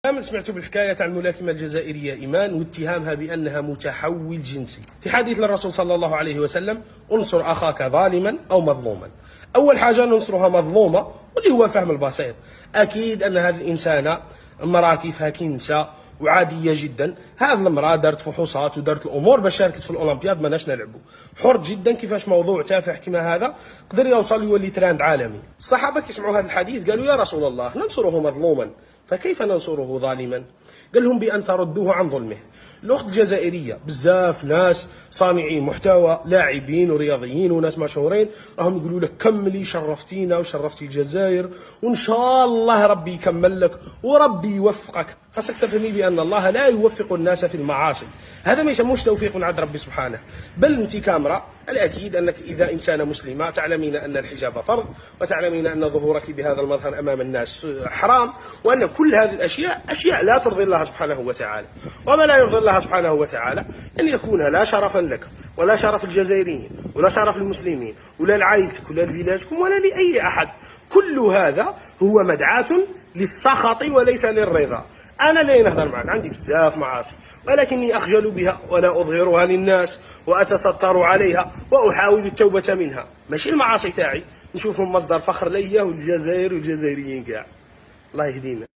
دائما سمعت بالحكاية عن الملاكمة الجزائرية إيمان واتهامها بأنها متحول جنسي. في حديث للرسول صلى الله عليه وسلم: انصر أخاك ظالما أو مظلوما. أول حاجة ننصرها مظلومة، واللي هو الفهم البسيط. أكيد أن هذه الإنسانة امرأة كيفها كنسة وعادية جدا. هذه المرأة دارت فحوصات ودارت الأمور باش شاركت في الأولمبياد، ماناش نلعبوا. حر جدا كيفاش موضوع تافه كما هذا قدر يوصل يولي تراند عالمي. الصحابة كيسمعوا هذا الحديث قالوا: يا رسول الله، ننصره مظلوما، فكيف ننصره ظالما؟ قال لهم: بأن تردوه عن ظلمه. الأخت الجزائرية بزاف ناس صانعين محتوى، لاعبين ورياضيين وناس مشهورين، راهم يقولوا لك: كملي، شرفتينا وشرفتي الجزائر، وإن شاء الله ربي يكمل لك وربي يوفقك. خاصك تفهمي بأن الله لا يوفق الناس في المعاصي، هذا ما يسموش توفيق من عند ربي سبحانه. بل أنت كامرأة، الأكيد أنك إذا إنسانة مسلمة تعلمين أن الحجاب فرض، وتعلمين أن ظهورك بهذا المظهر أمام الناس حرام، وأن كل هذه الأشياء أشياء لا ترضي الله سبحانه وتعالى. وما لا يرضي الله سبحانه وتعالى أن يكون لا شرفا لك ولا شرف الجزائريين ولا شرف المسلمين ولا لعائلتك ولا لفيلاجكم ولا لأي أحد. كل هذا هو مدعاة للسخط وليس للرضا. أنا ليه نهضر معك؟ عندي بزاف معاصي، ولكني أخجل بها ولا أظهرها للناس وأتستر عليها وأحاول التوبة منها. ماشي المعاصي تاعي نشوفهم مصدر فخر ليا والجزائر والجزائريين كاع. الله يهدينا.